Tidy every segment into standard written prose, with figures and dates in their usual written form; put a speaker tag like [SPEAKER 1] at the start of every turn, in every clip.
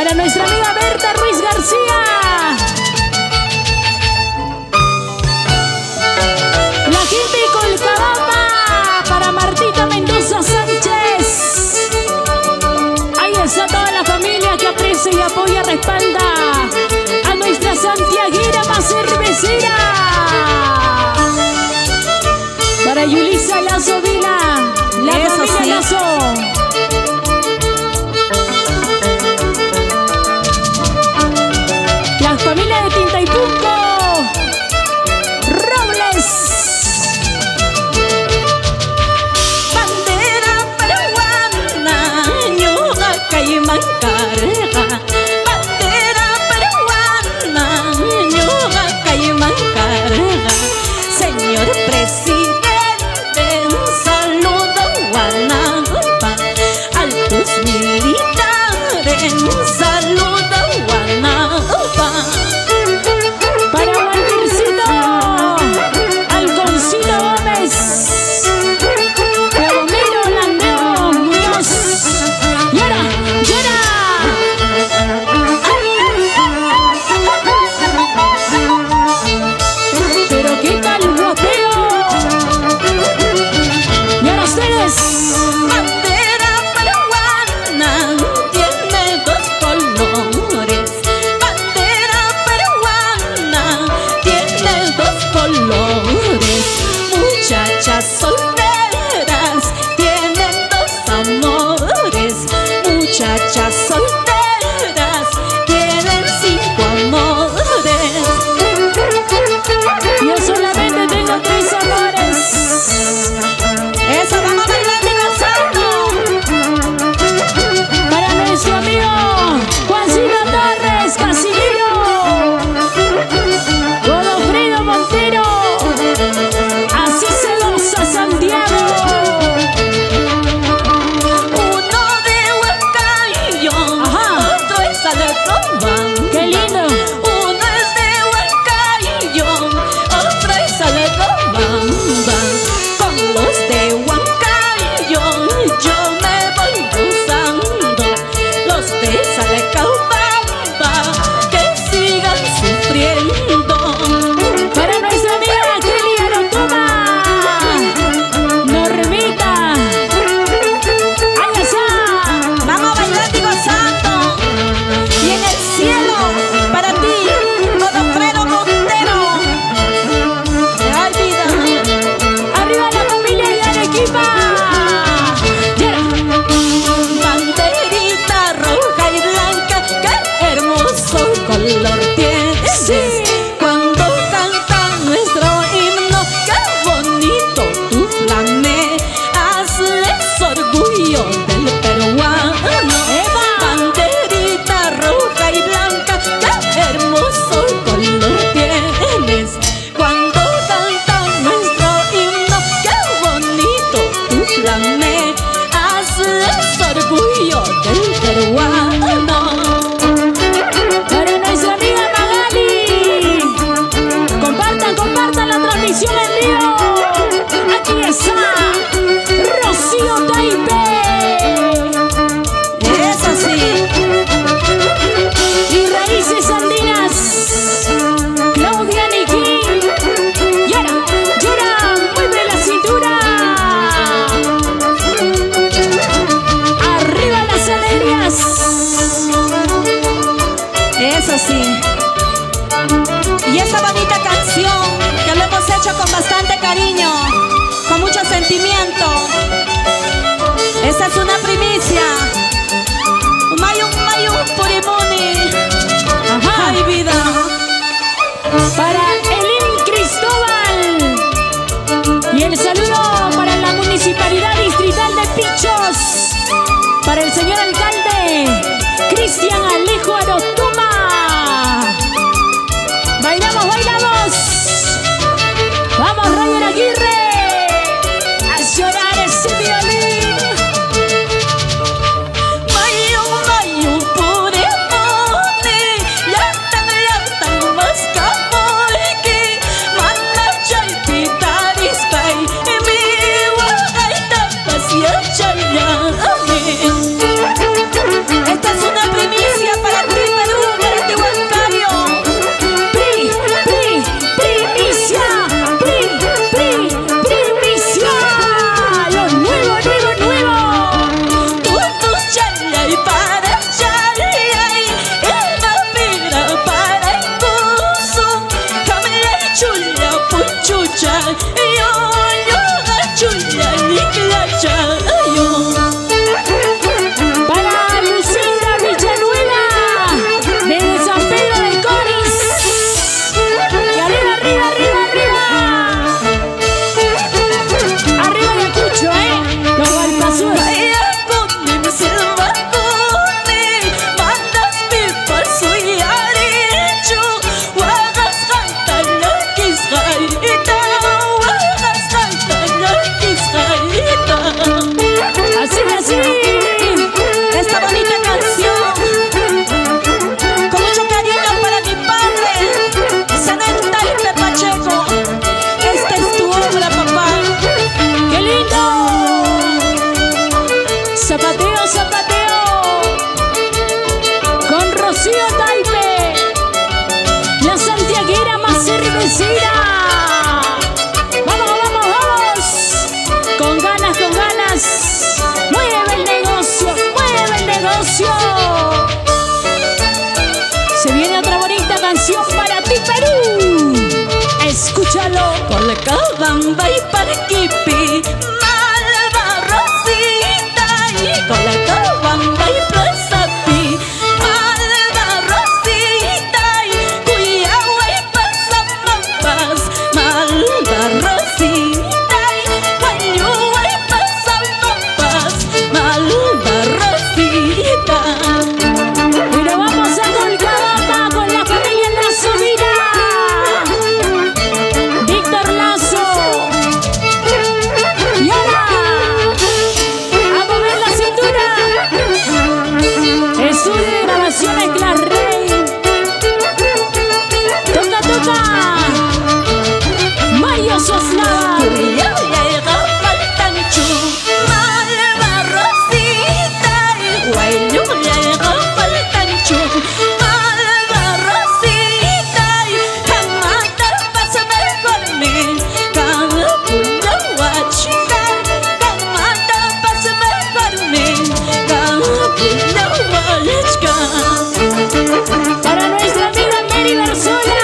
[SPEAKER 1] Para nuestra amiga Berta Ruiz García. La gente de Colcabamba. Para Martita Mendoza Sánchez. Ahí está toda la familia que aprecia y apoya, respalda a nuestra santiaguera más cervecera. Para Yulisa Lazo Vila, la familia sí. Lazo. La familia de Tintaipunco, Robles.
[SPEAKER 2] Bandera peruana, ñuga Caimancarga. Bandera peruana, ñuga Caimancarga. Señor presidente, un saludo Guanapa. Altos militares, un saludo Guanapa.
[SPEAKER 1] Para Waltercito, Algoncito Gómez, Teomiro Landeo Muñoz. ¡Llora! ¡Llora! Pero qué tal guapeo. Y ahora ustedes.
[SPEAKER 2] Bandera peruana tiene dos colores. Bandera peruana tiene dos colores. Muchachas solteras tienen dos amores. Muchachas solteras tienen 5 amores.
[SPEAKER 1] Yo solamente tengo 3 amores.
[SPEAKER 2] Eso vamos a bailar de gozando.
[SPEAKER 1] Para nuestro amigo Juancito Torres Casimiro, Godofredo Montero. Así se goza Santiago.
[SPEAKER 2] Uno de Huancayo,
[SPEAKER 1] Ajá.
[SPEAKER 2] otro es Alecobamba.
[SPEAKER 1] ¡Qué lindo!
[SPEAKER 2] Uno es de Huancayo, otro es Alecobamba. Con los de Huancayo yo me voy gozando. Los de Alecobamba que sigan sufriendo.
[SPEAKER 1] Para nuestra amiga Kelly Arotuma, Normita. ¡Ahí está!
[SPEAKER 2] Vamos a bailar y gozando. Y en el cielo, para ti, Godofredo Montero. Ay, vida.
[SPEAKER 1] ¡Arriba la familia de Arequipa! ¡Llora!
[SPEAKER 2] Banderita roja y blanca, qué hermoso color tienes.
[SPEAKER 1] Sí.
[SPEAKER 2] Cuando canta nuestro himno, qué bonito tu flamé. Hazles orgullo del peruano.
[SPEAKER 1] ¡Epa!
[SPEAKER 2] Banderita roja y blanca, qué hermoso color tienes. Cuando canta nuestro himno, qué bonito tu flamé. Hazles orgullo del peruano.
[SPEAKER 1] Para nuestra amiga Magali. Compartan la transmisión en vivo. Aquí está Rocío Taipe.
[SPEAKER 2] Es así.
[SPEAKER 1] Y Raíces Andinas, Claudia Niquín. Llora, llora, mueve la cintura. Arriba las alegrías.
[SPEAKER 2] Es así. Y esta bonita canción que lo hemos hecho con bastante cariño, con mucho sentimiento. Esta es una primicia. Mayun Purimuni.
[SPEAKER 1] Ajá.
[SPEAKER 2] Ay, vida.
[SPEAKER 1] Para Elim Cristóbal. Y el saludo para la Municipalidad Distrital de Pichos. Para el señor alcalde Cristian Alejo Arotuma. Bailamos, bailamos. Vamos, Roger Aguirre. A llorar ese violín.
[SPEAKER 2] Mayun Purimuni. Yatan Maskamoiki. Manachay Pitarispai. Mi Wagaita Pasiachaya. Esta es una primicia para Colacabamba y Parquipi, Malva Rosita y Colacabamba y Plazapi, Malva Rosita y Cuyagua y Pasamampas, Malva Rosita y Guayúa y Pasamampas, Malva Rosita.
[SPEAKER 1] Y nos vamos a Colcabamba con la familia Lazo, mira. Víctor Lazo. Y ahora, a mover la cintura. Estudio de grabaciones Clarrey. Toca, toca. Mario Soslava. Para nuestra amiga Mary Barzola.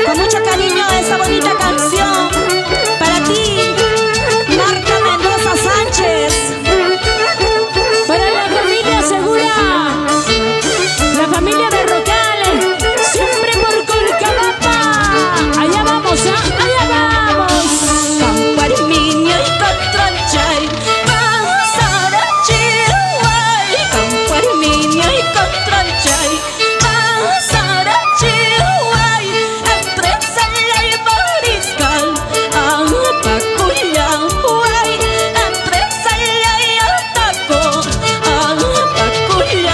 [SPEAKER 2] Con mucho cariño esa bonita canción para ti, Marta Mendoza Sánchez.
[SPEAKER 1] Para la familia Segura, la familia Berrocal, siempre por Colcabamba. Allá vamos, allá vamos.
[SPEAKER 2] Camparmiño y Cotronchay, vamos ahora a Chihuahua. Camparmiño y Cotronchay, vamos ahora a Chihuahua. Empresaria y Moriscal, Apacuyahuay. Empresaria y Ataco, Apacuyahuay.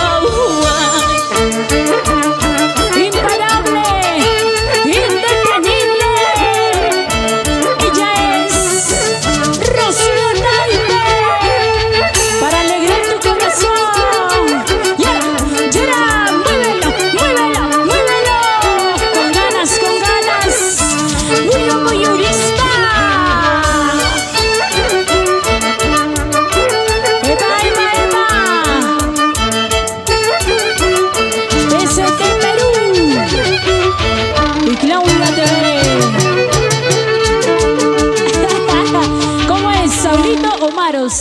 [SPEAKER 1] Imparable, indetenible. Ella es Rocío Taide. Para alegrar tu corazón. Yera, muévelo, muévelo, muévelo. Con ganas, con ganas. Muy urista. Eva, Eva, Eva. PST Perú y Claudia TV. ¿Cómo es? ¿Saulito o Maros?